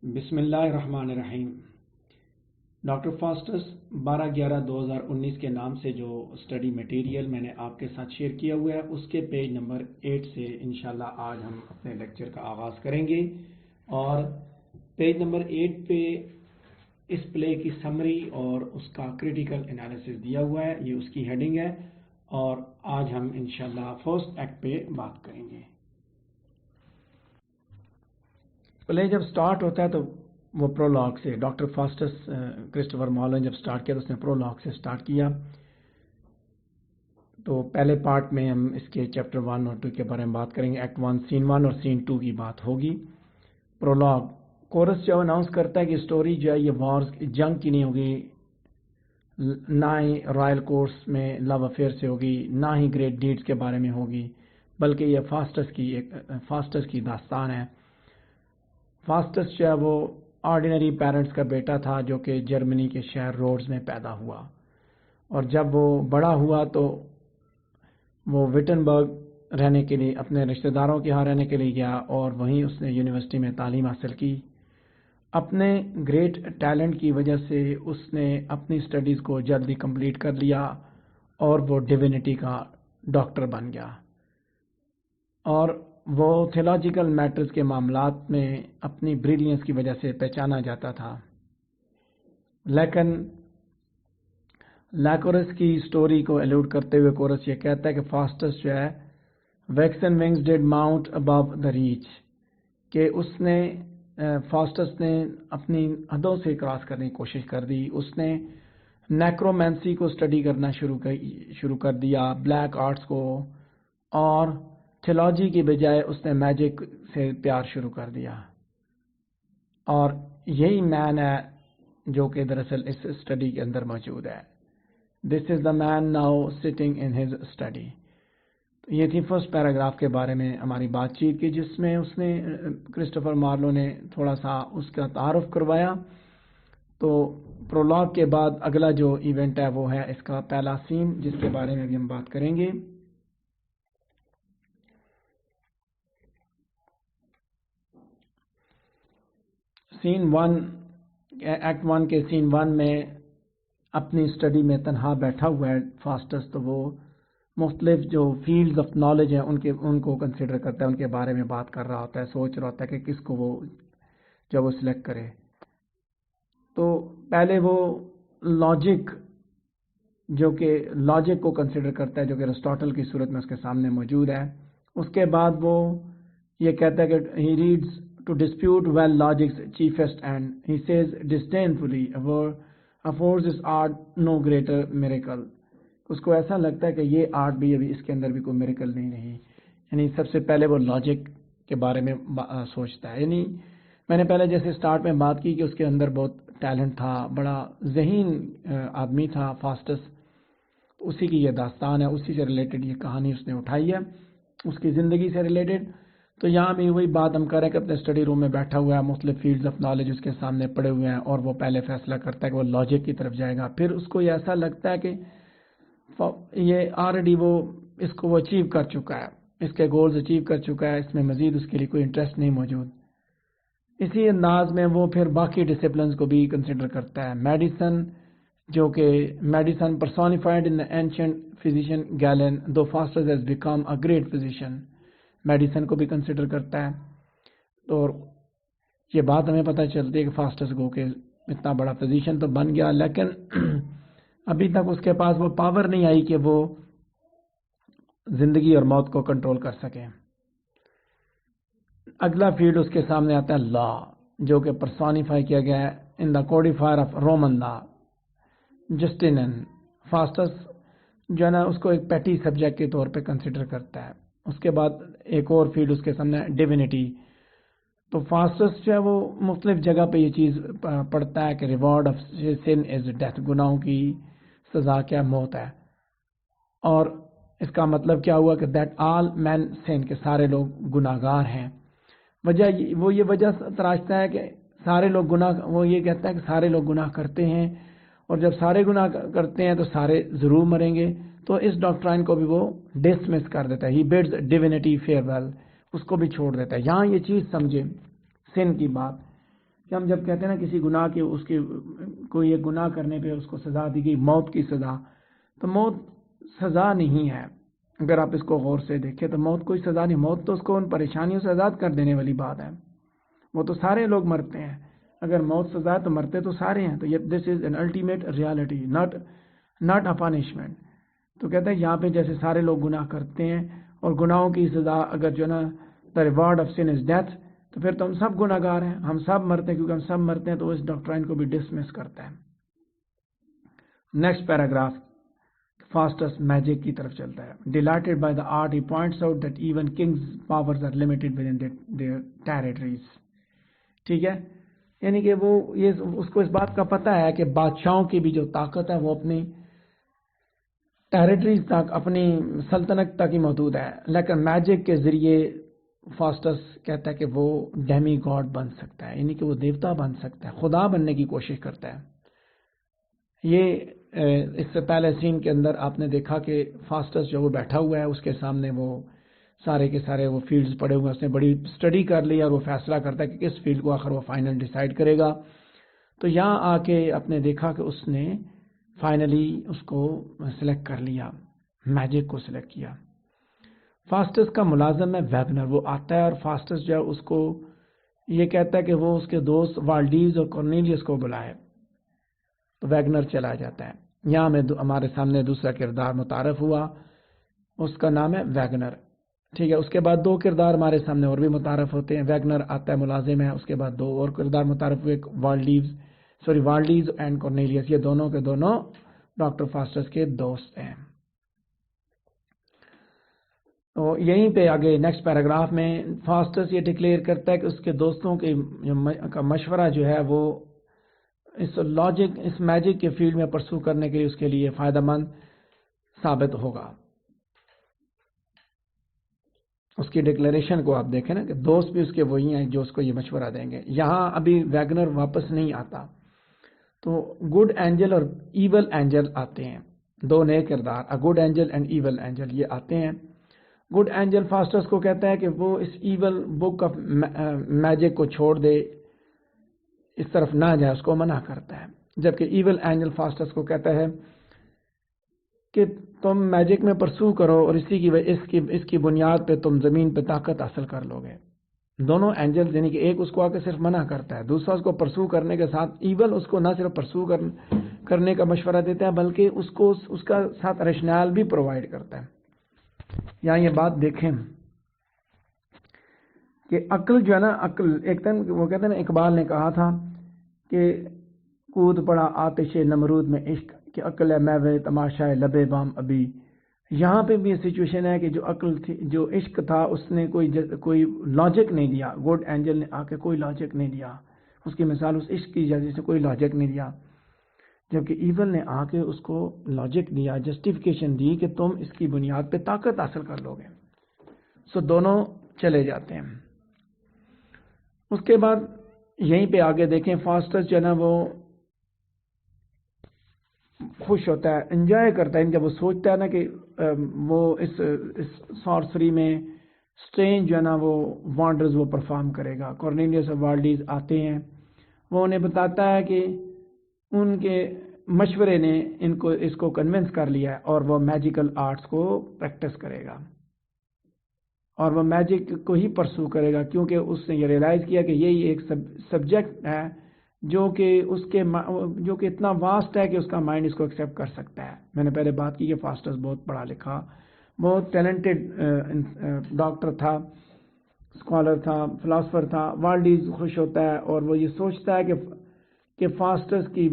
بسم اللہ الرحمن الرحیم۔ ڈاکٹر فاسٹس 12/11/2019 کے نام سے جو اسٹڈی میٹیریل میں نے آپ کے ساتھ شیئر کیا ہوا ہے اس کے پیج نمبر 8 سے انشاءاللہ آج ہم اپنے لیکچر کا آغاز کریں گے، اور پیج نمبر 8 پہ اس پلے کی سمری اور اس کا کریٹیکل انالیسس دیا ہوا ہے، یہ اس کی ہیڈنگ ہے، اور آج ہم انشاءاللہ فرسٹ ایکٹ پہ بات کریں گے۔ پلے جب سٹارٹ ہوتا ہے تو وہ پرولوگ سے، ڈاکٹر فاسٹس کرسٹوفر مارلو نے جب سٹارٹ کیا تو اس نے پرولوگ سے سٹارٹ کیا۔ تو پہلے پارٹ میں ہم اس کے چیپٹر 1 اور 2 کے بارے میں بات کریں گے، ایکٹ 1 سین 1 اور سین 2 کی بات ہوگی۔ پرولوگ کورس جو اناؤنس کرتا ہے کہ سٹوری جو ہے یہ وارز جنگ کی نہیں ہوگی، نہ ہی رائل کورس میں لو افیئر سے ہوگی، نہ ہی گریٹ ڈیڈز کے بارے میں ہوگی، بلکہ یہ فاسٹس کی داستان ہے۔ فاسٹس جو ہے وہ آرڈینری پیرنٹس کا بیٹا تھا جو کہ جرمنی کے شہر روڈز میں پیدا ہوا، اور جب وہ بڑا ہوا تو وہ وٹنبرگ رہنے کے لیے اپنے رشتہ داروں کے ہاں رہنے کے لیے گیا، اور وہیں اس نے یونیورسٹی میں تعلیم حاصل کی۔ اپنے گریٹ ٹیلنٹ کی وجہ سے اس نے اپنی سٹڈیز کو جلدی کمپلیٹ کر لیا اور وہ ڈیوینٹی کا ڈاکٹر بن گیا، اور وہ تھیولوجیکل میٹرز کے معاملات میں اپنی بریلینس کی وجہ سے پہچانا جاتا تھا۔ لیکن لیکورس کی سٹوری کو ایلوڈ کرتے ہوئے کورس یہ کہتا ہے کہ فاسٹس جو ہے ویکسن ونگز ڈیڈ ماؤنٹ ابو دا ریچ، کہ فاسٹس نے اپنی حدوں سے کراس کرنے کی کوشش کر دی۔ اس نے نیکرومینسی کو اسٹڈی کرنا شروع کر دیا، بلیک آرٹس کو، اور تھیولوجی کی بجائے اس نے میجک سے پیار شروع کر دیا، اور یہی مین ہے جو کہ دراصل اس اسٹڈی کے اندر موجود ہے۔ This is the man now sitting in his study. یہ تھی فرسٹ پیراگراف کے بارے میں ہماری بات چیت کی، جس میں اس نے کرسٹوفر مارلو نے تھوڑا سا اس کا تعارف کروایا۔ تو پرولوگ کے بعد اگلا جو ایونٹ ہے وہ ہے اس کا پہلا سین، جس کے بارے میں بھی ہم بات کریں گے۔ سین 1، ایکٹ 1 کے سین 1 میں اپنی اسٹڈی میں تنہا بیٹھا ہوا ہے فاسٹس، تو وہ مختلف جو فیلڈز آف نالج ہیں ان کو کنسیڈر کرتا ہے، ان کے بارے میں بات کر رہا ہوتا ہے، سوچ رہا ہوتا ہے کہ کس کو وہ سلیکٹ کرے۔ تو پہلے وہ لاجک کو کنسیڈر کرتا ہے، جو کہ ایرسٹاٹل کی صورت میں اس کے سامنے موجود ہے۔ اس کے بعد وہ یہ کہتا ہے کہ he reads to dispute well logic's chiefest end, he says disdainfully, affords this art no greater miracle۔ اس کو ایسا لگتا ہے کہ یہ آرٹ بھی ابھی اس کے اندر بھی کوئی میریکل نہیں رہی، یعنی سب سے پہلے وہ لاجک کے بارے میں سوچتا ہے۔ یعنی میں نے پہلے جیسے سٹارٹ میں بات کی کہ اس کے اندر بہت ٹیلنٹ تھا، بڑا ذہین آدمی تھا فاسٹس، اسی کی یہ داستان ہے، اسی سے ریلیٹڈ یہ کہانی اس نے اٹھائی ہے، اس کی زندگی سے ریلیٹڈ۔ تو یہاں بھی وہی بات ہم کر رہے ہیں کہ اپنے اسٹڈی روم میں بیٹھا ہوا ہے، مختلف فیلڈز آف نالج اس کے سامنے پڑے ہوئے ہیں، اور وہ پہلے فیصلہ کرتا ہے کہ وہ لاجک کی طرف جائے گا۔ پھر اس کو یہ ایسا لگتا ہے کہ یہ آلریڈی وہ اچیو کر چکا ہے، اس کے گولز اچیو کر چکا ہے، اس میں مزید اس کے لیے کوئی انٹرسٹ نہیں موجود۔ اسی انداز میں وہ پھر باقی ڈسپلنز کو بھی کنسیڈر کرتا ہے۔ Medicine personified in ancient physician Galen, دو Faustus has become a great physician, medicine کو بھی کنسیڈر کرتا ہے۔ تو یہ بات ہمیں پتہ چلتی ہے کہ فاسٹس کو کہ اتنا بڑا فزیشین تو بن گیا، لیکن ابھی تک اس کے پاس وہ پاور نہیں آئی کہ وہ زندگی اور موت کو کنٹرول کر سکے۔ اگلا فیلڈ اس کے سامنے آتا ہے لا، جو کہ پرسونیفائی کیا گیا ہے ان دا کوڈیفائر آف رومن لا، جسٹینن۔ فاسٹس جو ہے نا اس کو ایک پیٹی سبجیکٹ کے طور پہ کنسیڈر کرتا ہے۔ اس کے بعد ایک اور فیلڈ اس کے سامنے ڈیوینٹی۔ تو فاسٹس جو ہے وہ مختلف جگہ پہ یہ چیز پڑھتا ہے کہ reward of sin is death, گناہوں کی سزا کیا موت ہے، اور اس کا مطلب کیا ہوا کہ دیٹ آل مین سن، کہ سارے لوگ گناہگار ہیں۔ وہ یہ وجہ تراشتا ہے کہ سارے لوگ وہ یہ کہتا ہے کہ سارے لوگ گناہ کرتے ہیں، اور جب سارے گناہ کرتے ہیں تو سارے ضرور مریں گے۔ تو اس ڈاکٹرائن کو بھی وہ ڈسمس کر دیتا ہے، ہی بیڈز ڈیوینٹی فیئر ویل، اس کو بھی چھوڑ دیتا ہے۔ یہاں یہ چیز سمجھے سن کی بات، کہ ہم جب کہتے ہیں نا کسی گناہ کے اس کے کوئی ایک گناہ کرنے پہ اس کو سزا دی گئی موت کی سزا، تو موت سزا نہیں ہے. اگر آپ اس کو غور سے دیکھیں تو موت کوئی سزا نہیں، موت تو اس کو ان پریشانیوں سے آزاد کر دینے والی بات ہے. وہ تو سارے لوگ مرتے ہیں، اگر موت سزا ہے تو مرتے تو سارے ہیں. تو یہ this is an ultimate reality, not a punishment. تو کہتے ہیں یہاں پہ جیسے سارے لوگ گناہ کرتے ہیں اور گناہوں کی سزا اگر جو نا the reward of sin is death, تو پھر تو ہم سب گناہ گار ہیں، ہم سب مرتے ہیں. کیونکہ ہم سب مرتے ہیں تو اس ڈاکٹرائن کو بھی ڈسمس کرتا ہے. نیکسٹ پیراگراف فاسٹس میجک کی طرف چلتا ہے. Delighted by the art he points out that even kings powers are limited within their territories. ٹھیک ہے، یعنی کہ وہ یہ اس کو اس بات کا پتہ ہے کہ بادشاہوں کی بھی جو طاقت ہے وہ اپنی ٹیریٹریز تک، اپنی سلطنت تک ہی محدود ہے. لیکن میجک کے ذریعے فاسٹس کہتا ہے کہ وہ ڈیمی گاڈ بن سکتا ہے، یعنی کہ وہ دیوتا بن سکتا ہے، خدا بننے کی کوشش کرتا ہے. یہ اس سے پہلے سین کے اندر آپ نے دیکھا کہ فاسٹس جو وہ بیٹھا ہوا ہے، اس کے سامنے وہ سارے کے سارے وہ فیلڈز پڑے ہوئے ہیں. اس نے بڑی اسٹڈی کر لی اور وہ فیصلہ کرتا ہے کہ کس فیلڈ کو آخر وہ فائنل ڈیسائیڈ کرے گا. تو یہاں آ کے آپ نے دیکھا کہ اس نے فائنلی اس کو سلیکٹ کر لیا، میجک کو سلیکٹ کیا. فاسٹس کا ملازم ہے ویگنر. وہ آتا ہے اور فاسٹس جو ہے اس کو یہ کہتا ہے کہ وہ اس کے دوست والڈیز اور کورنیلیس کو بلائے. تو ویگنر چلا جاتا ہے. یہاں میں ہمارے سامنے دوسرا کردار متعارف ہوا، اس کا نام ہے ویگنر. ٹھیک ہے، اس کے بعد دو کردار ہمارے سامنے اور بھی متعارف ہوتے ہیں. ویگنر آتا ہے ملازم ہے، اس کے بعد دو اور کردار متعارف ہوئے، والڈیز اینڈ کورنیلیس. یہ دونوں کے دونوں ڈاکٹر فاسٹس کے دوست ہیں. تو یہیں پہ آگے نیکسٹ پیراگراف میں فاسٹس یہ ڈکلیئر کرتا ہے کہ اس کے دوستوں کا مشورہ جو ہے وہ اس میجک کے فیلڈ میں پرسو کرنے کے لیے اس کے لیے فائدہ مند ثابت ہوگا. اس کی ڈکلیریشن کو آپ دیکھیں نا کہ دوست بھی اس کے وہی ہیں جو اس کو یہ مشورہ دیں گے. یہاں ابھی ویگنر واپس نہیں آتا، تو گڈ اینجل اور ایول اینجل آتے ہیں. دو نئے کردار، a good angel and evil angel, یہ آتے ہیں. گڈ اینجل فاسٹس کو کہتا ہے کہ وہ اس ایول بک آف میجک کو چھوڑ دے، اس طرف نہ جائے، اس کو منع کرتا ہے. جبکہ ایول اینجل فاسٹس کو کہتا ہے کہ تم میجک میں پرسو کرو اور اس کی بنیاد پہ تم زمین پہ طاقت حاصل کر لو گے. دونوں اینجل، یعنی کہ ایک اس کو آ کے صرف منع کرتا ہے، دوسرا اس کو پرسو کرنے کے ساتھ ایول اس کو نہ صرف پرسو کرنے کا مشورہ دیتا ہے بلکہ اس کا ساتھ ریشنال بھی پرووائڈ کرتا ہے. یہاں یہ بات دیکھیں کہ عقل جو ہے نا، عقل ایک دن وہ کہتے ہیں نا، اقبال نے کہا تھا کہ کود پڑا آتش نمرود میں عشق، کہ عقل ہے میوے تماشائے لبے بام ابھی. یہاں پہ بھی سچویشن ہے کہ جو عقل تھی، جو عشق تھا، اس نے کوئی لاجک نہیں دیا. گڈ اینجل نے آ کے کوئی لاجک نہیں دیا، اس کی مثال اس عشق کی جیسے سے کوئی لاجک نہیں دیا. جبکہ ایول نے آ کے اس کو لاجک دیا، جسٹیفیکیشن دی کہ تم اس کی بنیاد پہ طاقت حاصل کر لو گے. سو دونوں چلے جاتے ہیں. اس کے بعد یہیں پہ آگے دیکھیں فاسٹس جو ہے نا وہ خوش ہوتا ہے، انجوائے کرتا ہے جب وہ سوچتا ہے نا کہ وہ اس سارسری میں اسٹرینج جو ہے نا وہ وانڈرز وہ پرفارم کرے گا. کورنیلیس اور والڈیز آتے ہیں، وہ انہیں بتاتا ہے کہ ان کے مشورے نے اس کو کنونس کر لیا ہے اور وہ میجیکل آرٹس کو پریکٹس کرے گا اور وہ میجک کو ہی پرسو کرے گا، کیونکہ اس نے یہ ریئلائز کیا کہ یہی ایک سبجیکٹ ہے جو کہ اتنا واسٹ ہے کہ اس کا مائنڈ اس کو ایکسیپٹ کر سکتا ہے. میں نے پہلے بات کی کہ فاسٹس بہت پڑھا لکھا، بہت ٹیلنٹڈ ڈاکٹر تھا، اسکالر تھا، فلاسفر تھا. والڈیز خوش ہوتا ہے اور وہ یہ سوچتا ہے کہ فاسٹس کی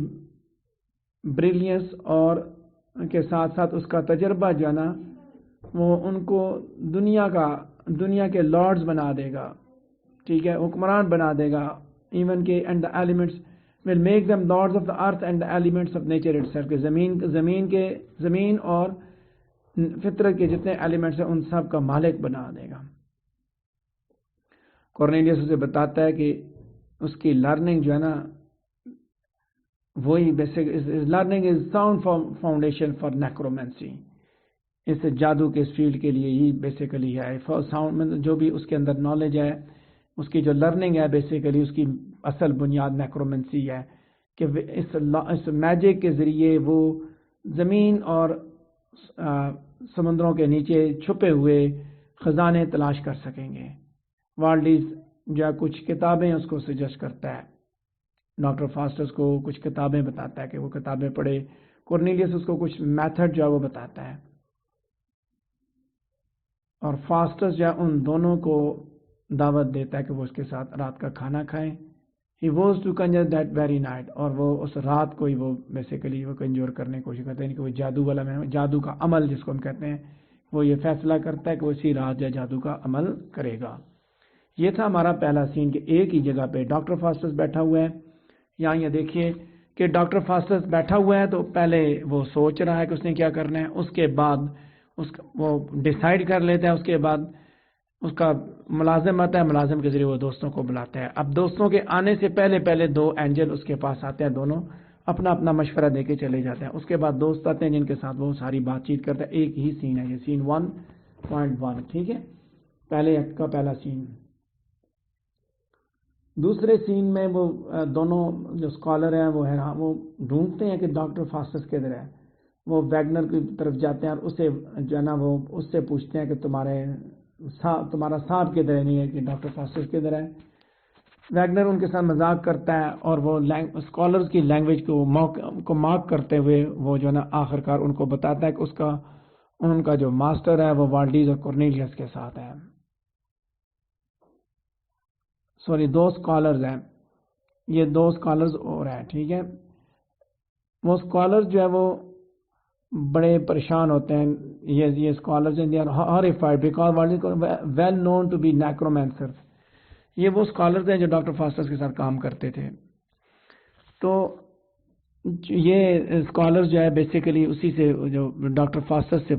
بریلینس اور کے ساتھ ساتھ اس کا تجربہ جو ہے نا وہ ان کو دنیا کے لارڈز بنا دے گا. ٹھیک ہے، حکمران بنا دے گا. ایون کہ and the elements will make them Lords of the earth and the elements of nature it self, کہ زمین اور فطرت کے جتنے ایلیمنٹس ہیں ان سب کا مالک بنا دے گا. کورنیلیس اسے بتاتا ہے کہ اس کی لرننگ جو ہے نا وہی basic learning is sound foundation for necromancy. اس جادو کے اس فیلڈ کے لیے ہی بیسیکلی ہے. ساؤنڈ جو بھی اس کے اندر نالج ہے اس کی جو لرننگ ہے بیسیکلی اس کی اصل بنیاد نیکرومنسی ہے کہ اس میجک کے ذریعے وہ زمین اور سمندروں کے نیچے چھپے ہوئے خزانے تلاش کر سکیں گے. والڈیز جو کچھ کتابیں اس کو سجیسٹ کرتا ہے، ڈاکٹر فاسٹس کو کچھ کتابیں بتاتا ہے کہ وہ کتابیں پڑھے. کورنیلیس اس کو کچھ میتھڈ جو ہے وہ بتاتا ہے، اور فاسٹس جو ہے ان دونوں کو دعوت دیتا ہے کہ وہ اس کے ساتھ رات کا کھانا کھائیں. ہی واز ٹو کنجر دیٹ ویری نائٹ، اور وہ اس رات کو ہی وہ بیسیکلی وہ کنجور کرنے کی کوشش کرتے ہیں کہ وہ جادو والا جادو کا عمل جس کو ہم کہتے ہیں، وہ یہ فیصلہ کرتا ہے کہ وہ اسی رات جو جادو کا عمل کرے گا. یہ تھا ہمارا پہلا سین کہ ایک ہی جگہ پہ ڈاکٹر فاسٹس بیٹھا ہوا ہے. یہاں یہ دیکھیے کہ ڈاکٹر فاسٹس بیٹھا ہوا ہے تو پہلے وہ سوچ رہا ہے کہ اس نے کیا کرنا ہے، اس کے بعد وہ ڈیسائیڈ کر لیتا ہے، اس کے بعد اس کا ملازم آتا ہے، ملازم کے ذریعے وہ دوستوں کو بلاتا ہے. اب دوستوں کے آنے سے پہلے دو اینجل اس کے پاس آتے ہیں، دونوں اپنا اپنا مشورہ دے کے چلے جاتے ہیں. اس کے بعد دوست آتے ہیں جن کے ساتھ وہ ساری بات چیت کرتا ہے. ایک ہی سین ہے یہ، سین 1.1. ٹھیک ہے، پہلے ایکٹ کا پہلا سین. دوسرے سین میں وہ دونوں جو اسکالر ہیں وہ ڈھونڈتے ہیں کہ ڈاکٹر فاسٹس کدھر ہے. وہ ویگنر کی طرف جاتے ہیں اور اسے جو ہے نا وہ اس سے پوچھتے ہیں کہ تمہارا صاحب کدھر ہے، نہیں ہے کہ ڈاکٹر فاسٹس کدھر ہے. ویگنر ان کے ساتھ مذاق کرتا ہے اور وہ اسکالرز کی لینگویج کو مارک کرتے ہوئے وہ جو ہے نا آخرکار ان کو بتاتا ہے کہ ان کا جو ماسٹر ہے وہ والڈیز اور کورنیلیس کے ساتھ ہے. دو اسکالرز ہیں، یہ دو اسکالرز اور ہیں. ٹھیک ہے، وہ اسکالرز جو ہے وہ بڑے پریشان ہوتے ہیں. یہ اسکالرز ہیں، they are horrified because well known to be necromancers. یہ وہ اسکالرز ہیں جو ڈاکٹر فاسٹس کے ساتھ کام کرتے تھے. تو یہ اسکالرز جو ہے بیسیکلی اسی سے جو ڈاکٹر فاسٹس سے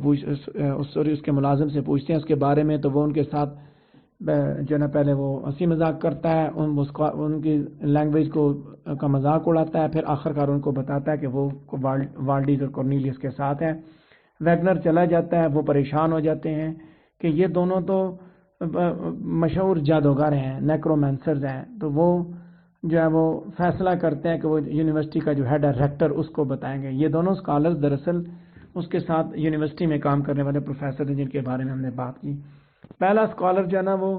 اس کے ملازم سے پوچھتے ہیں اس کے بارے میں. تو وہ ان کے ساتھ جو ہے نا پہلے وہ ہنسی مذاق کرتا ہے، ان کی لینگویج کا مذاق اڑاتا ہے، پھر آخرکار ان کو بتاتا ہے کہ وہ والڈیز اور کورنیلیس کے ساتھ ہے. ویگنر چلا جاتا ہے، وہ پریشان ہو جاتے ہیں کہ یہ دونوں تو مشہور جادوگر ہیں، نیکرومینسرز ہیں. تو وہ جو ہے وہ فیصلہ کرتے ہیں کہ وہ یونیورسٹی کا جو ہیڈ ہے ریکٹر اس کو بتائیں گے. یہ دونوں اسکالرز دراصل اس کے ساتھ یونیورسٹی میں کام کرنے والے پروفیسر ہیں جن کے بارے میں ہم نے بات کی. پہلا اسکالر جو ہے نا وہ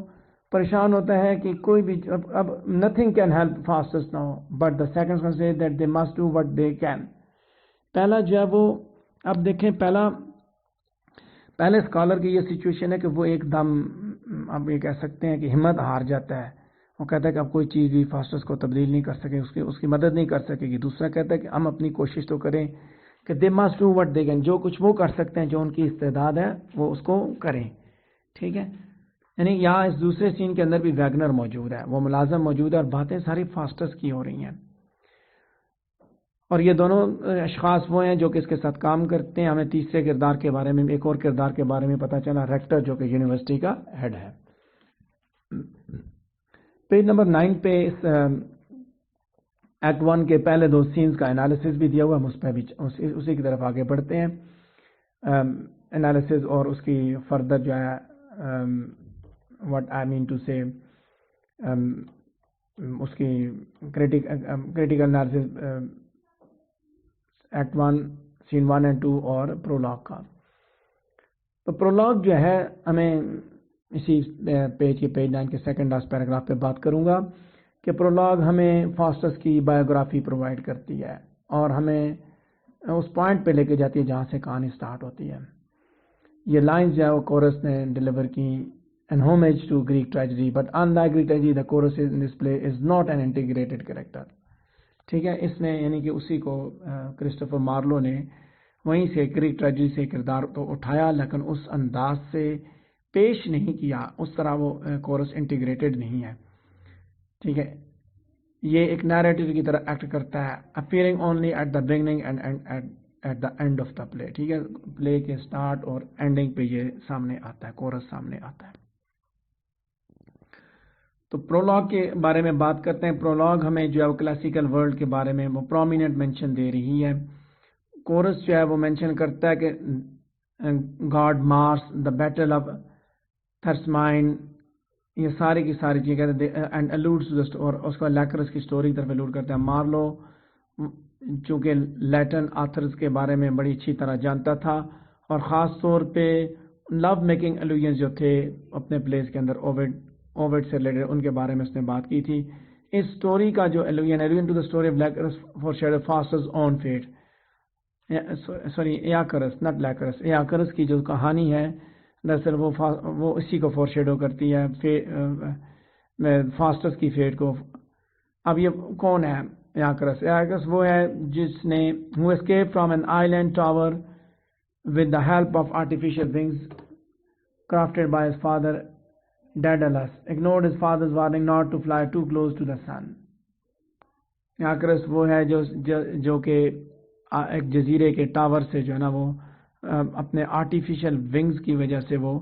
پریشان ہوتا ہے کہ کوئی بھی اب nothing can help فاسٹس now but the second can say that they must do what they can. پہلا جو ہے وہ اب دیکھیں پہلے اسکالر کی یہ سچویشن ہے کہ وہ ایک دم اب یہ کہہ سکتے ہیں کہ ہمت ہار جاتا ہے. وہ کہتا ہے کہ اب کوئی چیز بھی فاسٹس کو تبدیل نہیں کر سکے، اس کی مدد نہیں کر سکے گی. دوسرا کہتا ہے کہ ہم اپنی کوشش تو کریں کہ they must do what they can, جو کچھ وہ کر سکتے ہیں، جو ان کی استعداد ہے وہ اس کو کریں. ٹھیک ہے، یعنی یہاں اس دوسرے سین کے اندر بھی ویگنر موجود ہے، وہ ملازم موجود ہے اور باتیں ساری فاسٹس کی ہو رہی ہیں. اور یہ دونوں اشخاص وہ ہیں جو کہ اس کے ساتھ کام کرتے ہیں. ہمیں تیسرے کردار کے بارے میں، ایک اور کردار کے بارے میں پتہ چلا، ریکٹر جو کہ یونیورسٹی کا ہیڈ ہے. پیج نمبر 9 پہ اس ایکٹ 1 کے پہلے دو سینز کا انالیسس بھی دیا ہوا ہے. اس پہ بھی اسی کی طرف آگے بڑھتے ہیں. انالیسس اور اس کی فردر جو ہے what I mean to say اس کی critical analysis act 1 scene 1 and 2 اور پرولاگ کا. تو پرولاگ جو ہے ہمیں اسی پیج 9 کے سیکنڈ لاسٹ پیراگراف پہ بات کروں گا کہ پرولاگ ہمیں فاسٹس کی بایوگرافی پرووائڈ کرتی ہے اور ہمیں اس پوائنٹ پہ لے کے جاتی ہے جہاں سے کہانی سٹارٹ ہوتی ہے. یہ لائنز جو ہے وہ کورس نے ڈلیور کی. An homage to Greek tragedy, but unlike Greek tragedy, the chorus in this play is not an integrated character. ٹھیک ہے، اس نے یعنی کہ اسی کو کرسٹوفر مارلو نے وہیں سے گریک ٹریجڈی سے کردار تو اٹھایا لیکن اس انداز سے پیش نہیں کیا، اس طرح وہ کورس انٹیگریٹڈ نہیں ہے. ٹھیک ہے، یہ ایک نیریٹو کی طرح ایکٹ کرتا ہے، appearing only at the beginning and at the end of the play. ٹھیک ہے، پلے کے سٹارٹ اور اینڈنگ پہ یہ سامنے آتا ہے، کورس سامنے آتا ہے. تو پرولاگ کے بارے میں بات کرتے ہیں. پرولاگ ہمیں جو ہے وہ کلاسیکل ورلڈ کے بارے میں وہ پرومیننٹ مینشن دے رہی ہے. کورس جو ہے وہ مینشن کرتا ہے کہ God Mars, the battle of Thrasimene, یہ ساری کی ساری چیزیں کہتے ہیں اینڈ alludes to the اور اس کو لیکرس کی سٹوری کی طرف الوڈ کرتے ہیں. مارلو چونکہ لیٹن آتھرز کے بارے میں بڑی اچھی طرح جانتا تھا اور خاص طور پہ لو میکنگ الوژنز جو تھے اپنے پلیس کے اندر اووڈ سے ریلیٹڈ ان کے بارے میں اس نے بات کی تھی. اس سٹوری کا جو allusion to the story of لیکرس foreshadow Faustus's own fate sorry Icarus not لیکرس ایاکرس کی جو کہانی ہے دراصل وہ اسی کو فور شیڈو کرتی ہے فاسٹرز کی فیٹ کو. اب یہ کون ہے ایاکرس؟ ایاکرس وہ ہے جس نے who escaped from an island tower with the help of artificial wings crafted by his father Daedalus, ignored his father's warning not to fly too close to the sun. ایاکرس وہ ہے جو کہ ایک جزیرے کے ٹاور سے جو ہے نا وہ اپنے آرٹیفیشل ونگز کی وجہ سے وہ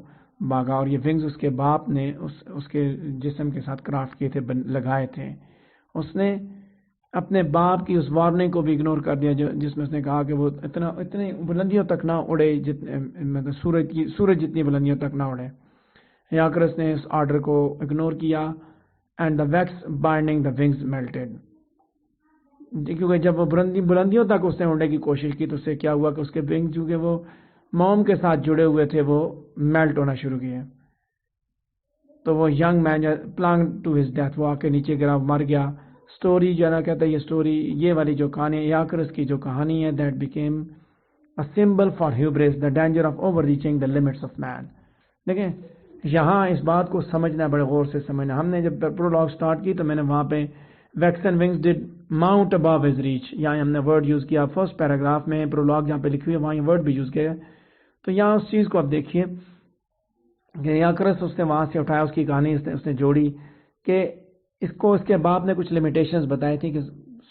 بھاگا اور یہ ونگز اس کے باپ نے اس کے جسم کے ساتھ کرافٹ کیے تھے لگائے تھے. اس نے اپنے باپ کی اس وارننگ کو بھی اگنور کر دیا جس میں اس نے کہا کہ وہ اتنی بلندیوں تک نہ اڑے مطلب سورج جتنی بلندیوں تک نہ اڑے. ایاکرس نے اس آرڈر کو اگنور کیا and the wax binding the wings melted. کیونکہ جب وہ بلندیوں تک اس نے اڑنے کی کوشش کی تو اس سے کیا ہوا کہ اس کے ونگ چونکہ وہ موم کے ساتھ جڑے ہوئے تھے وہ میلٹ ہونا شروع کیے. تو وہ young man plunging to his death وہ آ کے نیچے گرا مر گیا. سٹوری جو ہے نا کہتا ہے یہ سٹوری یہ والی جو کہانی ایاکرس کی جو کہانی ہے that became a symbol for hubris the danger of overreaching the limits of man. دیکھیں یہاں اس بات کو سمجھنا بڑے غور سے سمجھنا. ہم نے جب پرولاگ سٹارٹ کی تو میں نے وہاں پہ ویکسن ونگز ڈڈ ماؤنٹ ابو ہز ریچ یہاں ہم نے ورڈ یوز کیا فرسٹ پیراگراف میں. پرولاگ جہاں پہ لکھی ہوئی ہے وہاں یہ ورڈ بھی یوز کیا ہے. تو یہاں اس چیز کو آپ دیکھیے کہ ایاکرس اس نے وہاں سے اٹھایا اس کی کہانی اس نے جوڑی کہ اس کو اس کے باپ نے کچھ لمیٹیشنز بتائی تھی کہ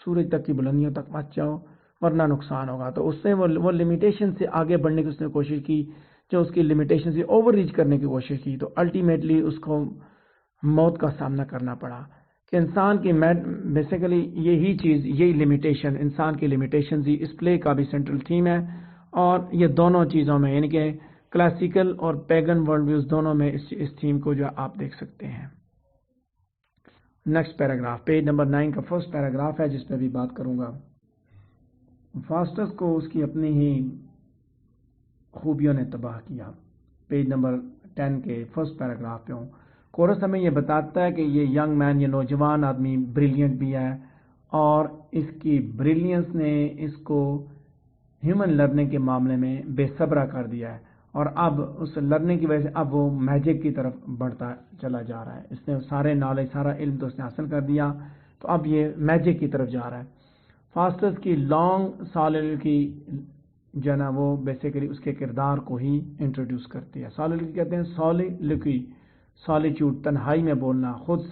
سورج تک کی بلندیوں تک مت جاؤ ورنہ نقصان ہوگا. تو اس سے وہ لمیٹیشن سے آگے بڑھنے کی اس نے کوشش کی جو اس کی لمیٹیشن سے اوور ریچ کرنے کی کوشش کی تو الٹیمیٹلی اس کو موت کا سامنا کرنا پڑا. کہ انسان کی بیسیکلی یہی چیز یہی لمیٹیشن انسان کی لمیٹیشن ہی اس پلے کا بھی سینٹرل تھیم ہے. اور یہ دونوں چیزوں میں یعنی کہ کلاسیکل اور پیگن ورلڈ ویوز دونوں میں اس تھیم کو جو آپ دیکھ سکتے ہیں. نیکسٹ پیراگراف پیج نمبر 9 کا فرسٹ پیراگراف ہے جس پہ بھی بات کروں گا. فاسٹس کو اس کی اپنی ہی خوبیوں نے تباہ کیا. پیج نمبر 10 کے فرسٹ پیراگراف پہ ہوں. کورس ہمیں یہ بتاتا ہے کہ یہ ینگ مین یہ نوجوان آدمی بریلینٹ بھی ہے اور اس کی بریلینس نے اس کو ہیومن لرننگ کے معاملے میں بے صبرا کر دیا ہے اور اب اس لرننگ کی وجہ سے اب وہ میجک کی طرف بڑھتا چلا جا رہا ہے. اس نے سارے نالج سارا علم تو اس نے حاصل کر دیا تو اب یہ میجک کی طرف جا رہا ہے. فاسٹس کی لانگ سالوکی جو ہے نا وہ بیسیکلی اس کے کردار کو ہی انٹروڈیوس کرتی ہے. سالوکی کہتے ہیں سالوکی سالیچیوڈ تنہائی میں بولنا خود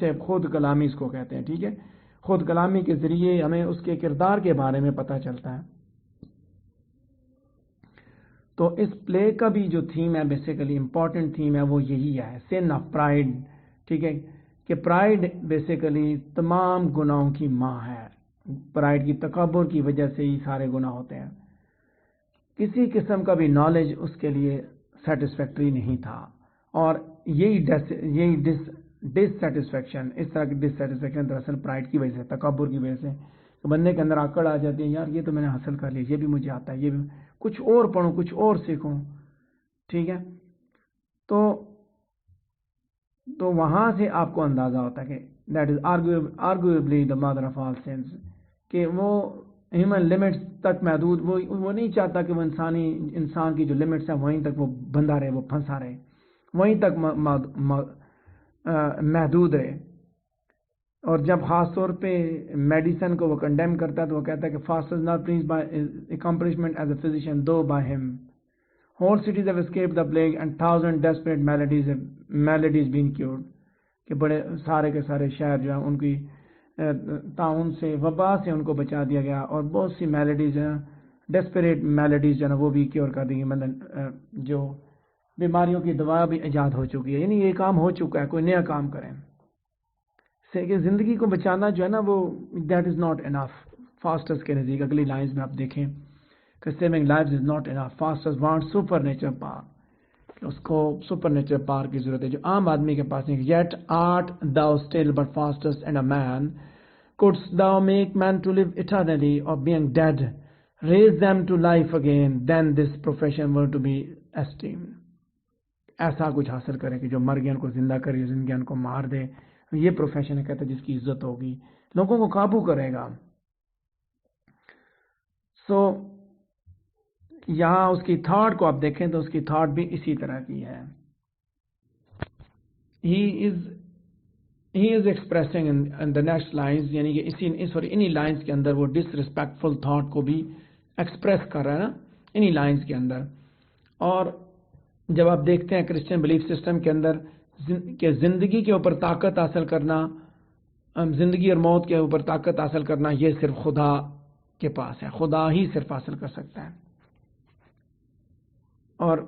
کلامی اس کو کہتے ہیں. ٹھیک ہے خود کلامی کے ذریعے ہمیں اس کے کردار کے بارے میں پتہ چلتا ہے. تو اس پلے کا بھی جو تھیم ہے بیسیکلی امپورٹنٹ تھیم ہے وہ یہی ہے سن آف پرائڈ. ٹھیک ہے کہ پرائڈ بیسیکلی تمام گناہوں کی ماں ہے. پرائڈ کی تکبر کی وجہ سے ہی سارے گناہ ہوتے ہیں. کسی قسم کا بھی نالج اس کے لیے سیٹسفیکٹری نہیں تھا اور یہی ڈس سیٹسفیکشن اس طرح کی ڈس سیٹسفیکشن دراصل پرائڈ کی وجہ سے تکبر کی وجہ سے بندے کے اندر آکڑ آ جاتی ہے یار یہ تو میں نے حاصل کر لیا یہ بھی مجھے آتا ہے یہ بھی کچھ اور پڑھوں کچھ اور سیکھوں. ٹھیک ہے تو وہاں سے آپ کو اندازہ ہوتا ہے کہ that is arguably the mother of all science کہ وہ ہیومن لمٹس تک محدود وہ نہیں چاہتا کہ وہ انسان کی جو لمٹس ہیں وہیں تک وہ بندھا رہے وہ پھنسا رہے وہیں تک محدود رہے. اور جب خاص طور پہ میڈیسن کو وہ کنڈیم کرتا ہے تو وہ کہتا ہے کہ Faust is not please by accomplishment as a physician though by him whole cities have escape the plague and 1000 desperate maladies been cured. کہ بڑے سارے کے سارے شہر جو ہیں ان کی تعاون سے وبا سے ان کو بچا دیا گیا اور بہت سی میلیڈیز ہیں ڈیسپریٹ میلیڈیز جو ہے وہ بھی کیور کر دی گئی. مطلب جو بیماریوں کی دوا بھی ایجاد ہو چکی ہے یعنی یہ کام ہو چکا ہے کوئی نیا کام کریں کہ زندگی کو بچانا جو ہے نا وہ دیٹ از ناٹ انف. فاسٹس کے نزدیک اگلی لائنز میں آپ دیکھیں کہ saving lives is not enough. فاسٹس want super nature power. کہ اس کو سپر نیچرل پاور کی ضرورت ہے جو عام آدمی کے پاس نہیں. Yet art thou still but Faustus and a man couldst thou make man to live eternally, or being dead raise them to life again, then this profession were to be esteemed. ایسا کچھ حاصل کرے کہ جو مر گیا ان کو زندہ کرے, زندگی ان کو مار دے, یہ پروفیشن ہے کہتے ہیں جس کی عزت ہوگی, لوگوں کو قابو کرے گا. سو یہاں اس کی تھاٹ کو آپ دیکھیں تو اس کی تھاٹ بھی اسی طرح کی ہے. He is expressing in the next lines, یعنی کہ انہی لائنز کے اندر وہ ڈسرسپیکٹفل تھاٹ کو بھی ایکسپریس کر رہا ہے نا, انہی لائنز کے اندر. اور جب آپ دیکھتے ہیں کرسچن بلیف سسٹم کے اندر کہ زندگی کے اوپر طاقت حاصل کرنا, زندگی اور موت کے اوپر طاقت حاصل کرنا, یہ صرف خدا کے پاس ہے, خدا ہی صرف حاصل کر سکتا ہے. اور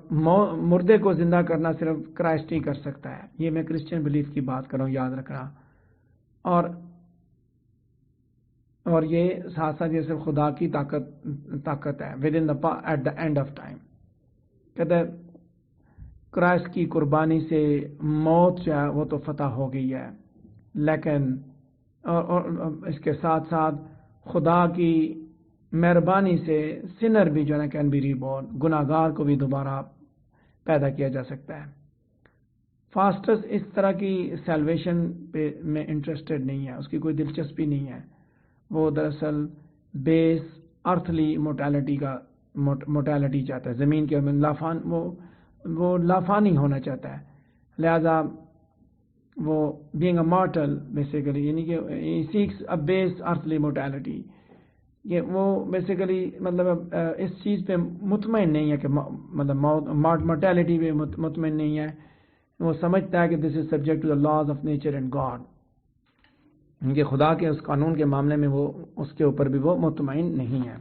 مردے کو زندہ کرنا صرف کرائسٹ ہی کر سکتا ہے. یہ میں کرسچن بلیف کی بات کر رہا ہوں, یاد رکھنا. اور یہ ساتھ ساتھ یہ صرف خدا کی طاقت ہے within at the end of time. کہتے ہیں کرائسٹ کی قربانی سے موت جو ہے وہ تو فتح ہو گئی ہے, لیکن اور اس کے ساتھ ساتھ خدا کی مہربانی سے سنر بھی جو ہے نا کین بی ریبورن, گناہگار کو بھی دوبارہ پیدا کیا جا سکتا ہے. فاسٹس اس طرح کی سیلویشن پہ میں انٹرسٹڈ نہیں ہے, اس کی کوئی دلچسپی نہیں ہے. وہ دراصل بیس ارتھلی موٹیلٹی چاہتا ہے, زمین کے وہ لافانی ہونا چاہتا ہے. لہذا وہ بینگ اے مارٹل بیسیکلی, یعنی کہ he seeks a base earthly mortality. یہ وہ بیسیکلی مطلب اس چیز پہ مطمئن نہیں ہے کہ مطلب مورٹیلٹی پہ مطمئن نہیں ہے. وہ سمجھتا ہے کہ this is subject to the laws of nature and God, کہ خدا کے اس قانون کے معاملے میں وہ اس کے اوپر بھی وہ مطمئن نہیں ہے.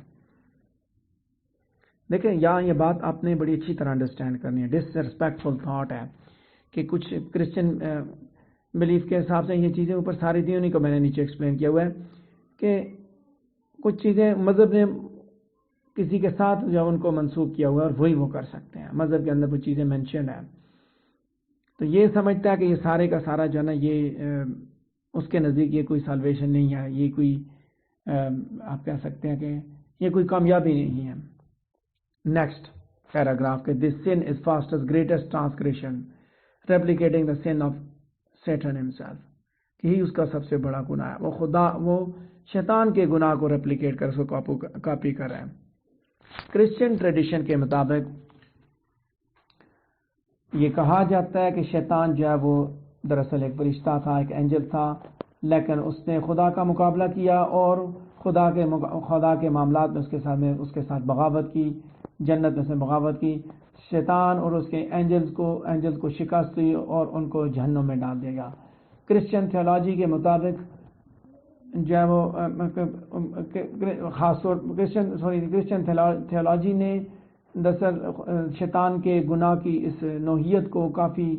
دیکھیں یہاں یہ بات آپ نے بڑی اچھی طرح انڈرسٹینڈ کرنی ہے. ڈسرسپیکٹفل تھاٹ ہے کہ کچھ کرسچن بلیف کے حساب سے یہ چیزیں اوپر ساری تھیں, انہیں کو میں نے نیچے ایکسپلین کیا ہوا ہے کہ کچھ چیزیں مذہب نے کسی کے ساتھ جو ان کو منسوخ کیا ہوا ہے اور وہی وہ کر سکتے ہیں. مذہب کے اندر وہ چیزیں مینشن ہیں, تو یہ سمجھتا ہے کہ یہ سارے کا سارا جو ہے نا یہ اس کے نزدیک یہ کوئی سالویشن نہیں ہے, یہ کوئی آپ کہہ سکتے ہیں کہ یہ کوئی کامیابی نہیں ہے. نیکسٹ پیراگراف کہ this sin is Faustus's greatest transgression replicating the sin of Satan himself, کہ ہی اس کا سب سے بڑا گناہ ہے. وہ شیطان کے گناہ کو ریپلیکیٹ کر اس کو کاپی کر رہے ہیں. کرسچن ٹریڈیشن کے مطابق یہ کہا جاتا ہے کہ شیطان جو ہے وہ دراصل ایک فرشتہ تھا, ایک اینجل تھا, لیکن اس نے خدا کا مقابلہ کیا اور خدا کے معاملات میں اس کے ساتھ بغاوت کی, جنت میں سے بغاوت کی. شیطان اور اس کے اینجلز کو شکست ہوئی اور ان کو جہنم میں ڈال دیا گیا. کرسچن تھیولوجی کے مطابق جو ہے وہ خاص طور کرسچن تھیولوجی نے دراصل شیطان کے گناہ کی اس نوعیت کو کافی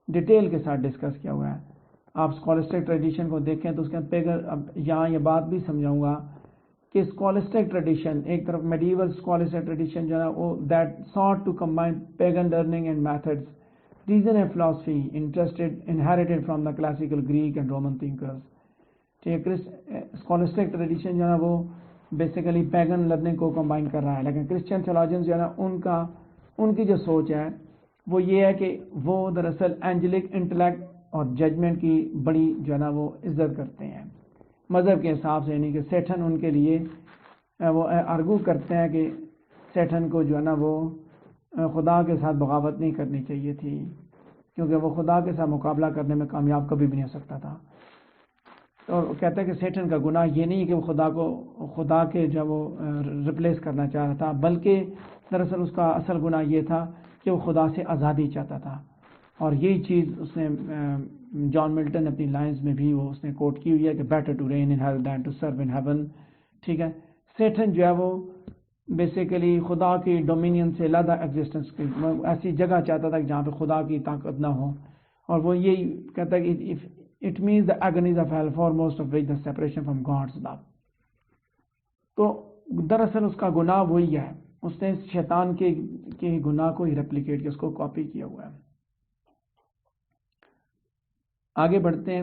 ڈیٹیل کے ساتھ ڈسکس کیا ہوا ہے. آپ اسکالسٹک ٹریڈیشن کو دیکھیں تو اس کے پیگر, اب یہاں یہ بات بھی سمجھاؤں گا کہ اسکالسٹک ٹریڈیشن ایک طرف میڈیول اسکالسٹک ٹریڈیشن جو ہے وہ that sought to combine pagan learning and methods, reason and philosophy inherited from the classical Greek and Roman thinkers. ٹھیک ہے, اسکالسٹک ٹریڈیشن جو ہے وہ بیسیکلی پیگن لرننگ کو کمبائن کر رہا ہے, لیکن کرسچن تھیولوجنز جو ہے نا ان کی جو سوچ ہے وہ یہ ہے کہ وہ دراصل اینجلک انٹلیکٹ اور ججمنٹ کی بڑی جو ہے نا وہ عزت کرتے ہیں مذہب کے حساب سے. یعنی کہ سیٹن ان کے لیے وہ آرگو کرتے ہیں کہ سیٹن کو جو ہے نا وہ خدا کے ساتھ بغاوت نہیں کرنی چاہیے تھی, کیونکہ وہ خدا کے ساتھ مقابلہ کرنے میں کامیاب کبھی بھی نہیں ہو سکتا تھا. اور کہتا ہے کہ سیٹن کا گناہ یہ نہیں ہے کہ وہ خدا کے جو وہ ریپلیس کرنا چاہ رہا تھا, بلکہ دراصل اس کا اصل گناہ یہ تھا کہ وہ خدا سے آزادی چاہتا تھا. اور یہی چیز اس نے جان ملٹن اپنی لائنز میں بھی اس نے کوٹ کی ہوئی ہے کہ better to reign in hell than to serve in heaven. ٹھیک ہے, سیٹن جو ہے وہ بیسیکلی خدا کی ڈومینین سے علیحدہ ایگزسٹنس کی ایسی جگہ چاہتا تھا جہاں پہ خدا کی طاقت نہ ہو, اور وہ یہی کہتا ہے کہ it means the agonies of hell, foremost of which the separation from God's love. تو دراصل اس کا گناہ وہی ہے, اس نے شیطان کے گناہ کو ہی ریپلیکیٹ کیا، اس کو کاپی کیا ہوا ہے. آگے بڑھتے ہیں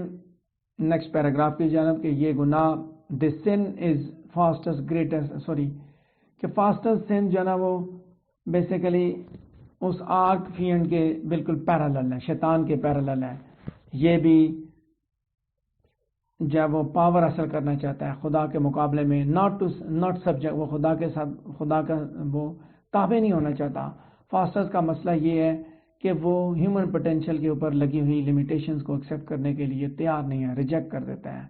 نیکسٹ پیراگراف کی جانب کہ یہ گناہ دس سن از فاسٹسٹ گریٹسٹ کہ فاسٹسٹ سن جو ہے نا وہ بیسیکلی اس آرک فینڈ کے بالکل پیرالل ہے، شیطان کے پیرالل ہے. یہ بھی جب وہ پاور حاصل کرنا چاہتا ہے خدا کے مقابلے میں، ناٹ سبجیکٹ، وہ خدا کے ساتھ خدا کا وہ تابع نہیں ہونا چاہتا. فاسٹس کا مسئلہ یہ ہے کہ وہ ہیومن پوٹینشیل کے اوپر لگی ہوئی لمیٹیشنز کو ایکسیپٹ کرنے کے لیے تیار نہیں ہے، ریجیکٹ کر دیتا ہے.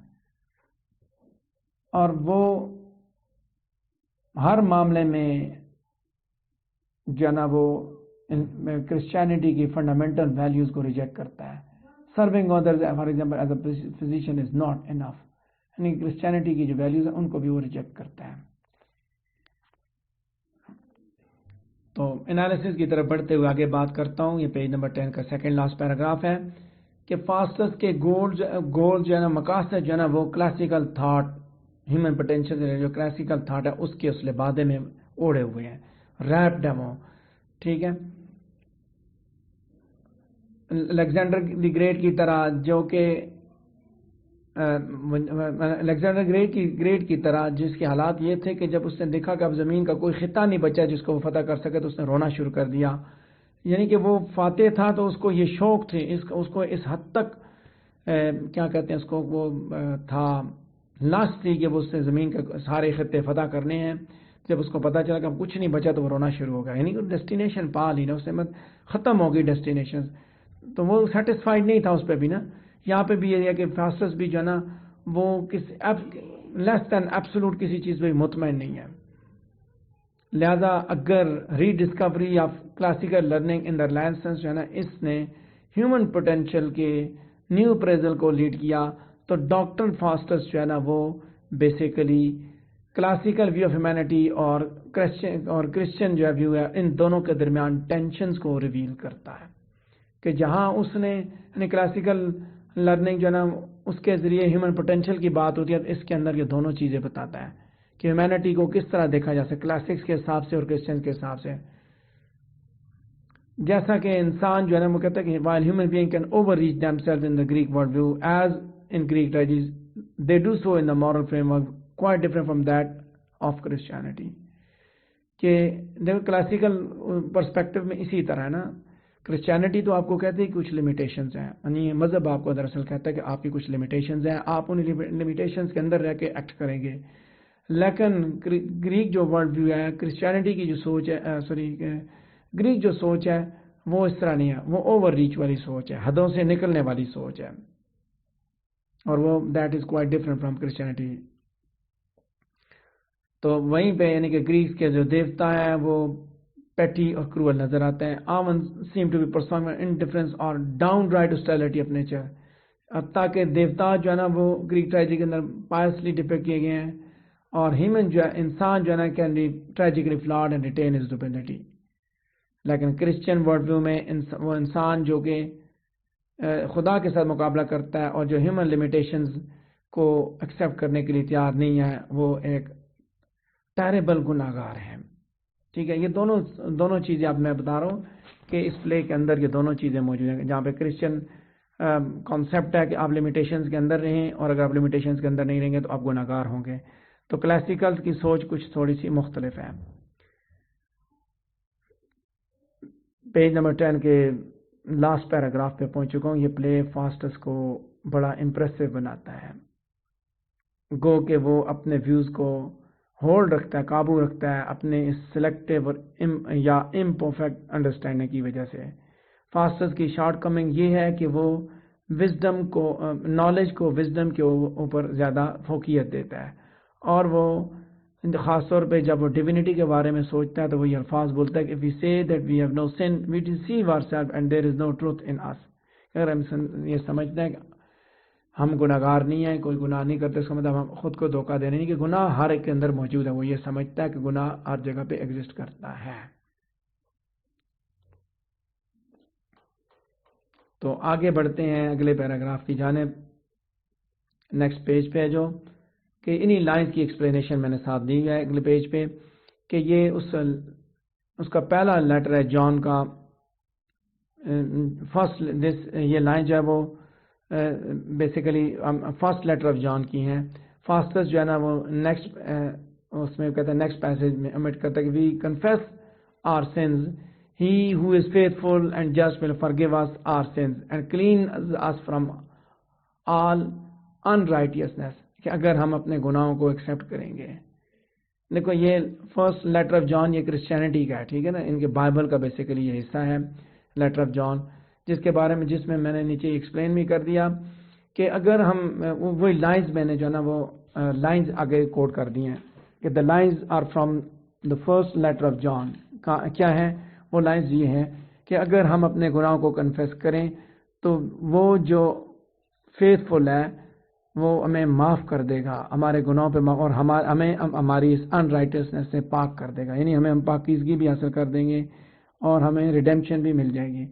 اور وہ ہر معاملے میں جو ہے نا وہ کرسچینٹی کی فنڈامنٹل ویلیوز کو ریجیکٹ کرتا ہے. Serving others for example as a physician is not enough, یعنی کرسچینٹی کی جو ویلیوز ہیں ان کو بھی وہ ریجیکٹ کرتا ہے. تو انالیسس کی طرف بڑھتے ہوئے آگے بات کرتا ہوں. یہ پیج نمبر 10 کا سیکنڈ لاسٹ پیراگراف ہے کہ فاسٹس کے گول جو ہے نا مقاصد جو ہے نا وہ کلاسیکل تھاٹ، ہیومن پوٹینشیل جو کلاسیکل تھاٹ ہے اس کے اس لبادے میں اوڑے ہوئے ہیں، ریپڈ ہے وہ. ٹھیک ہے، الیگزینڈر دی گریٹ کی طرح، جو کہ الیگزینڈر گریٹ کی طرح جس کے حالات یہ تھے کہ جب اس نے دیکھا کہ اب زمین کا کوئی خطہ نہیں بچا جس کو وہ فتح کر سکے تو اس نے رونا شروع کر دیا. یعنی کہ وہ فاتح تھا تو اس کو یہ شوق تھے، اس کو اس حد تک کیا کہتے ہیں اس کو، وہ تھا لاسٹ تھی کہ وہ اس نے زمین کے سارے خطے فتح کرنے ہیں. جب اس کو پتا چلا کہ اب کچھ نہیں بچا تو وہ رونا شروع ہو گیا. یعنی کہ ڈیسٹینیشن پا لی نا اس نے، ختم ہو گئی ڈیسٹینیشن، تو وہ سیٹسفائیڈ نہیں تھا اس پہ بھی نا. یہاں پہ بھی یہ ہے کہ فاسٹس بھی جو ہے نا وہ لیس دین ایبسولوٹ کسی چیز پہ مطمئن نہیں ہے. لہذا اگر rediscovery of classical learning in the Renaissance جو ہے نا اس نے ہیومن پوٹینشیل کے نیو اپریزل کو لیڈ کیا، تو ڈاکٹر فاسٹس جو ہے نا وہ basically classical view of humanity اور کرسچین جو ہے ویو ہے، ان دونوں کے درمیان ٹینشنز کو ریویل کرتا ہے. کہ جہاں اس نے یعنی کلاسیکل لرننگ جو ہے نا اس کے ذریعے ہیومن پوٹینشیل کی بات ہوتی ہے، اس کے اندر یہ دونوں چیزیں بتاتا ہے کہ ہیومینٹی کو کس طرح دیکھا جا سکتا ہے کلاسکس کے حساب سے اور کرسچن کے حساب سے. جیسا کہ انسان جو ہے نا وہ کہتا ہے کہ while human being can overreach themselves in the Greek worldview as in Greek tragedies, they do so in the moral framework quite different from that of Christianity. کہ دیکھو کلاسیکل پرسپیکٹو میں اسی طرح ہے نا، کرسچینٹی تو آپ کو کہتے ہیں کچھ لمیٹیشنز ہیں، یعنی مذہب آپ کو دراصل کہتا ہے کہ آپ کی کچھ لمیٹیشنز ہیں، آپ ان لمیٹیشنز کے اندر رہ کے ایکٹ کریں گے. لیکن گریک جو ورلڈ ویو ہے، کرسچینٹی کی جو سوچ ہے، گریک جو سوچ ہے وہ اس طرح نہیں ہے، وہ اوور ریچ والی سوچ ہے، حدوں سے نکلنے والی سوچ ہے، اور وہ that is quite different from Christianity. تو وہیں پہ یعنی کہ گریکس کے جو دیوتا ہیں وہ پیٹی اور کروئل نظر آتے ہیں. آمن seem to be person indifference اور downright hostility of nature. تاکہ دیوتا جو ہے نا وہ گریک ٹریجڈی کے اندر پائسلی ڈپکٹ کیے گئے ہیں، اور ہیومن جو ہے انسان جو ہے نا can be tragically flawed and retain his dependency. لیکن کرسچین ورلڈ ویو میں وہ انسان جو کہ خدا کے ساتھ مقابلہ کرتا ہے اور جو ہیومن لمیٹیشنز کو ایکسیپٹ کرنے کے لیے تیار نہیں ہے، وہ ایک ٹیریبل گناہ گار ہے. ٹھیک ہے، یہ دونوں چیزیں اب میں بتا رہا ہوں کہ اس پلے کے اندر یہ دونوں چیزیں موجود ہیں. جہاں پہ کرسچن کانسیپٹ ہے کہ آپ لمیٹیشنز کے اندر رہیں، اور اگر آپ لمیٹیشنز کے اندر نہیں رہیں گے تو آپ گناہ گار ہوں گے. تو کلاسیکل کی سوچ کچھ تھوڑی سی مختلف ہے. پیج نمبر 10 کے لاسٹ پیراگراف پہ پہنچ چکا ہوں. یہ پلے فاسٹس کو بڑا امپریسو بناتا ہے، گو کہ وہ اپنے ویوز کو ہولڈ رکھتا ہے، قابو رکھتا ہے اپنے اس سلیکٹیو یا امپرفیکٹ انڈرسٹینڈنگ کی وجہ سے. فاسٹس کی شارٹ کمنگ یہ ہے کہ وہ وزڈم کو، نالج کو وزڈم کے اوپر زیادہ فوقیت دیتا ہے، اور وہ خاص طور پہ جب وہ ڈیوینٹی کے بارے میں سوچتا ہے تو وہ یہ الفاظ بولتا ہے کہ if we say that we have no sin, we deceive ourselves and there is no truth in us. اگر ہم یہ سمجھتے ہیں کہ ہم گناہ گار نہیں ہیں، کوئی گناہ نہیں کرتے، اس کا مطلب ہم خود کو دھوکہ دے رہے ہیں کہ گناہ ہر ایک کے اندر موجود ہے. وہ یہ سمجھتا ہے کہ گناہ ہر جگہ پہ ایگزسٹ کرتا ہے. تو آگے بڑھتے ہیں اگلے پیراگراف کی جانب. نیکسٹ پیج پہ جو کہ انہی لائنز کی ایکسپلینیشن میں نے ساتھ دی ہے اگلے پیج پہ، کہ یہ اس اس کا پہلا لیٹر ہے جان کا. فرسٹ یہ لائن جو ہے وہ basically first letter of John کی ہیں. فاسٹس جو ہے نا وہ نیکسٹ اس میں کہتا ہے نیکسٹ پیسج میں امٹ کرتا ہے کہ we confess our sins he who is faithful and just will forgive us our sins and clean us from all unrighteousness. کہ اگر ہم اپنے گناہوں کو ایکسیپٹ کریں گے. دیکھو یہ فرسٹ لیٹر آف جان یہ کرسچینٹی کا ہے, ٹھیک ہے نا, ان کے بائبل کا بیسیکلی یہ حصہ ہے لیٹر آف جان, جس میں میں نے نیچے ایکسپلین بھی کر دیا کہ اگر ہم وہی لائنز میں نے جو ہے نا وہ لائنز آگے کوٹ کر دی ہیں کہ the lines are from the first letter of John. کیا ہے وہ لائنز یہ ہیں کہ اگر ہم اپنے گناہوں کو کنفیس کریں تو وہ جو فیتھ فل ہے وہ ہمیں معاف کر دے گا ہمارے گناہوں پہ, اور ہمیں ہماری اس ان رائٹسنس سے پاک کر دے گا. یعنی ہم پاکیزگی بھی حاصل کر دیں گے اور ہمیں ریڈیمپشن بھی مل جائے گی.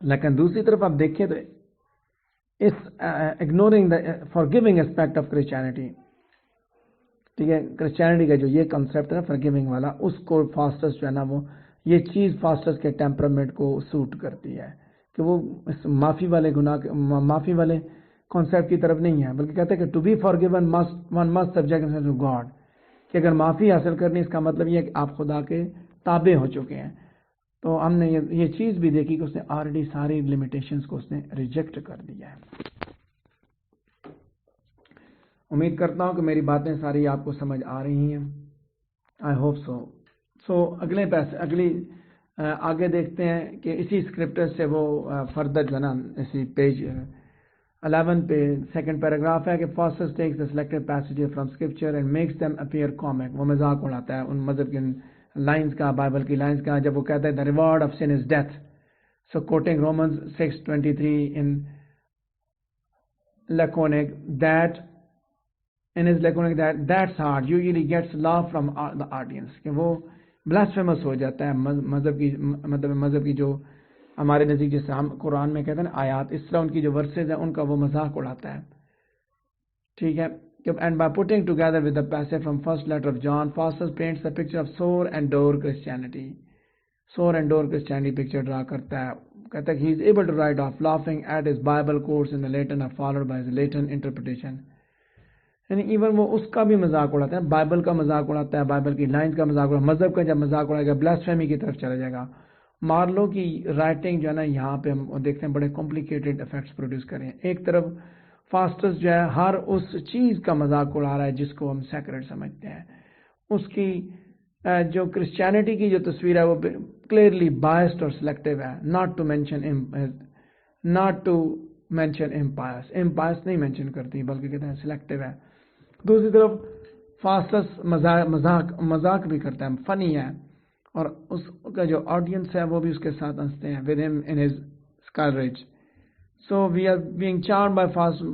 لیکن دوسری طرف آپ دیکھیں تو اس ignoring the forgiving aspect of Christianity, ٹھیک ہے, کرسچینٹی کا جو یہ کنسیپٹ ہے فارگیونگ والا, اس کو فاسٹس جو ہے نا وہ یہ چیز فاسٹس کے ٹیمپرامنٹ کو سوٹ کرتی ہے کہ وہ اس معافی والے کانسیپٹ کی طرف نہیں ہے, بلکہ کہتے ہیں کہ to be forgiven one must subject to God, کہ اگر معافی حاصل کرنی اس کا مطلب یہ ہے کہ آپ خدا کے تابع ہو چکے ہیں. تو ہم نے یہ چیز بھی دیکھی کہ اس نے آلریڈی ساری لمیٹیشنز کو اس نے ریجیکٹ کر دیا ہے. امید کرتا ہوں کہ میری باتیں ساری آپ کو سمجھ آ رہی ہیں. I hope so. آگے دیکھتے ہیں کہ اسی اسکرپٹر سے وہ فردر جو ہے نا اسی پیج 11 پہ سیکنڈ پیراگراف ہے کہ فاسٹس takes the selected passage from scripture and makes them appear comic. وہ مذاق اڑاتا ہے ان مذہب کے لائنز کا, بائبل کی لائنز کا, جب وہ کہتا ہے the reward of sin is death. So quoting Romans 6:23 in laconic that in his laconic that's hard usually gets laugh from the audience, کہ وہ blasphemous ہو جاتا ہے مذہب کی جو ہمارے نزدیک جیسے ہم قرآن میں کہتے ہیں نا آیات, اس طرح ان کی جو ورسز ہیں ان کا وہ مذاق اڑاتا ہے, ٹھیک ہے. And by putting together with the passage from first letter of John, Faustus paints the picture of sore and dour Christianity. Sore and dour Christianity picture draw کرتا ہے. کہتا ہے کہ he is able to write off laughing at his Bible quotes in the Latin are followed by his Latin interpretation. یعنی even وہ اس کا بھی مذاق اڑاتا ہے, بائبل کا مذاق اڑاتا ہے, بائبل کی لائنز کا مذاق اڑاتا ہے, مذہب کا جب مذاق اڑائے گا بلاسفیمی کی طرف چلا جائے گا. مارلو کی رائٹنگ جو ہے نا یہاں پہ ہم دیکھتے ہیں بڑے کمپلیکیٹڈ افیکٹس پروڈیوس کریں. ایک طرف فاسٹس جو ہے ہر اس چیز کا مذاق اڑا رہا ہے جس کو ہم سیکرڈ سمجھتے ہیں. اس کی جو کرسچینٹی کی جو تصویر ہے وہ کلیئرلی بائسڈ اور سلیکٹیو ہے. ناٹ ٹو مینشن امپائس نہیں مینشن کرتی بلکہ کہتے ہیں سلیکٹیو ہے. دوسری طرف فاسٹس مذاق بھی کرتا ہے, فنی ہے, اور اس کا جو آڈینس ہے وہ بھی اس کے ساتھ ہنستے ہیں with him in his scholarship. So we are being charmed by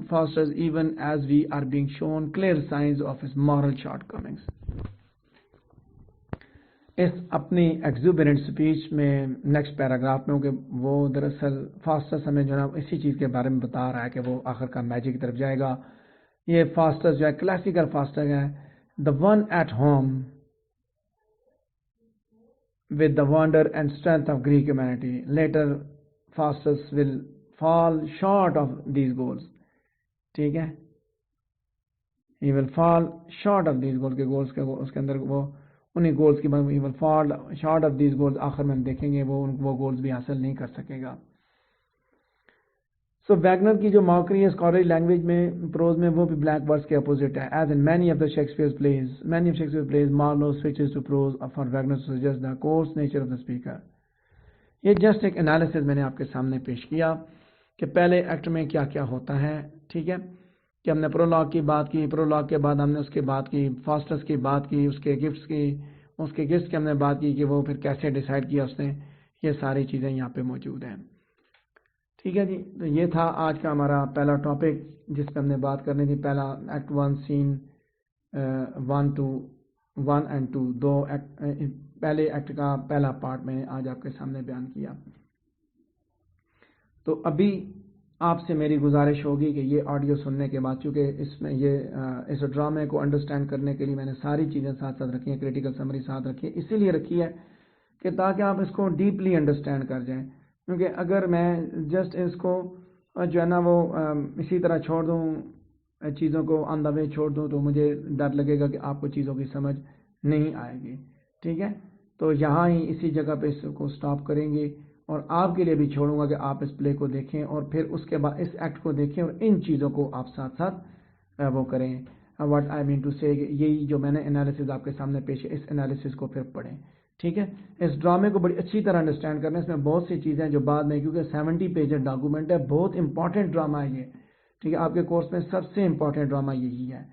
Faustus even as we are being shown clear signs of his moral shortcomings. اس اپنی ایگزوبرنٹ سپیچ میں نیکسٹ پیراگراف میں کہ وہ دراصل فاسٹس ہمیں جو ہے اسی چیز کے بارے میں بتا رہا ہے کہ وہ آخر کا میجک کی طرف جائے گا. یہ فاسٹس جو ہے کلاسیکل فاسٹس ہے, the one at home with the wonder and strength of Greek humanity. Later Faustus will fall short of these goals. ٹھیک ہے, he will fall short of these goals کے اس کے اندر وہ انہیں گولز کی he will fall short of these goals. آخر میں ہم دیکھیں گے وہ گولز بھی حاصل نہیں کر سکے گا. سو ویگنر کی جو ماکری ہے اسکالرلی لینگویج میں پروز میں وہ بھی بلیک ورڈز کے اپوزٹ ہے. As in many of Shakespeare plays Marlowe switches to prose for Wagner to suggest the coarse nature of the speaker. یہ جسٹ ایک انالیسز میں نے آپ کے سامنے پیش کیا کہ پہلے ایکٹ میں کیا کیا ہوتا ہے. ٹھیک ہے, کہ ہم نے پرولاگ کی بات کی, پرولاگ کے بعد ہم نے اس کی بات کی, فاسٹس کی بات کی, اس کے گفٹس کی ہم نے بات کی کہ وہ پھر کیسے ڈیسائیڈ کیا اس نے. یہ ساری چیزیں یہاں پہ موجود ہیں. ٹھیک ہے جی, تو یہ تھا آج کا ہمارا پہلا ٹاپک جس پہ ہم نے بات کرنی تھی. پہلا ایکٹ 1 سین 1 and 2 دو پہلے ایکٹ کا پہلا پارٹ میں نے آج آپ کے سامنے بیان کیا. تو ابھی آپ سے میری گزارش ہوگی کہ یہ آڈیو سننے کے بعد، چونکہ اس میں اس ڈرامے کو انڈرسٹینڈ کرنے کے لیے میں نے ساری چیزیں ساتھ ساتھ رکھی ہیں، کریٹیکل سمری ساتھ رکھی ہے، اسی لیے رکھی ہے کہ تاکہ آپ اس کو ڈیپلی انڈرسٹینڈ کر جائیں. کیونکہ اگر میں جسٹ اس کو جو ہے نا وہ اسی طرح چھوڑ دوں، چیزوں کو آن دا وے چھوڑ دوں، تو مجھے ڈر لگے گا کہ آپ کو چیزوں کی سمجھ نہیں آئے گی. ٹھیک ہے، تو یہاں ہی اسی جگہ پہ اس کو سٹاپ کریں گے، اور آپ کے لیے بھی چھوڑوں گا کہ آپ اس پلے کو دیکھیں اور پھر اس کے بعد اس ایکٹ کو دیکھیں اور ان چیزوں کو آپ ساتھ ساتھ وہ کریں. واٹ آئی مین ٹو سے، یہی جو میں نے انالیسز آپ کے سامنے پیش ہے، اس انالیسز کو پھر پڑھیں. ٹھیک ہے، اس ڈرامے کو بڑی اچھی طرح انڈرسٹینڈ کرنا ہے. اس میں بہت سی چیزیں جو بعد میں، کیونکہ 70 پیجز ڈاکومنٹ ہے، بہت امپورٹنٹ ڈرامہ ہے یہ. ٹھیک ہے، آپ کے کورس میں سب سے امپورٹنٹ ڈرامہ یہی ہے.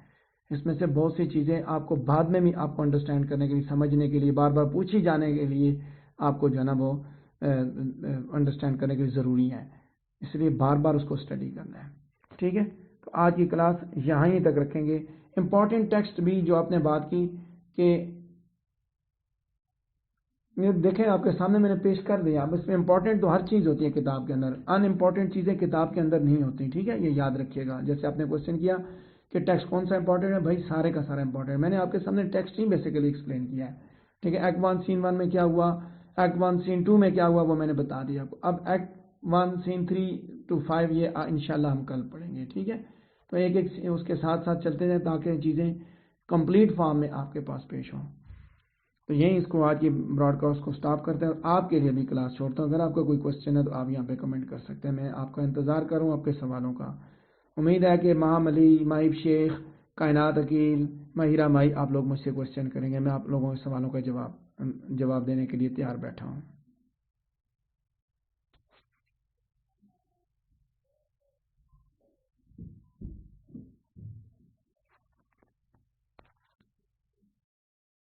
اس میں سے بہت سی چیزیں آپ کو بعد میں بھی آپ کو انڈرسٹینڈ کرنے کے لیے، سمجھنے کے لیے، بار بار پوچھی جانے کے لیے آپ کو جو ہے نا وہ انڈرسٹینڈ کرنے کے لیے ضروری ہے. اس لیے بار بار اس کو اسٹڈی کرنا ہے. ٹھیک ہے، تو آج کی کلاس یہاں ہی تک رکھیں گے. امپورٹنٹ ٹیکسٹ بھی جو آپ نے بات کی کہ دیکھیں آپ کے سامنے میں نے پیش کر دیا. اب اس میں امپورٹنٹ تو ہر چیز ہوتی ہے کتاب کے اندر، ان امپورٹنٹ چیزیں کتاب کے اندر نہیں ہوتی. ٹھیک ہے، یہ یاد رکھیے گا. جیسے آپ نے کوشچن کیا کہ ٹیکسٹ کون سا امپورٹنٹ ہے، بھائی سارے کا سارا امپورٹنٹ ہے. میں نے آپ کے سامنے ٹیکسٹ ہی بیسیکلی ایکسپلین کیا ہے. ٹھیک ہے، ایکٹ 1 سین 1 میں کیا ہوا، ایکٹ 1 سین 2 میں کیا ہوا، وہ میں نے بتا دیا آپ کو. اب ایکٹ 1 سین 3 to 5 یہ انشاءاللہ ہم کل پڑھیں گے. ٹھیک ہے، تو ایک ایک اس کے ساتھ ساتھ چلتے جائیں تاکہ چیزیں کمپلیٹ فارم میں آپ کے پاس پیش ہوں. تو یہیں اس کو آج کی براڈ کاسٹ کو سٹاپ کرتے ہیں اور آپ کے لیے بھی کلاس چھوڑتا ہوں. اگر آپ کا کوئی کوشچن ہے تو آپ یہاں پہ کمنٹ کر سکتے ہیں. میں آپ کا انتظار کروں آپ کے سوالوں کا. امید ہے کہ ماہم علی، مائب شیخ، کائنات عقیل، ماہرہ مائی، آپ لوگ مجھ سے کوشچن کریں گے. میں آپ لوگوں کے سوالوں کا جواب دینے کے لیے تیار بیٹھا ہوں.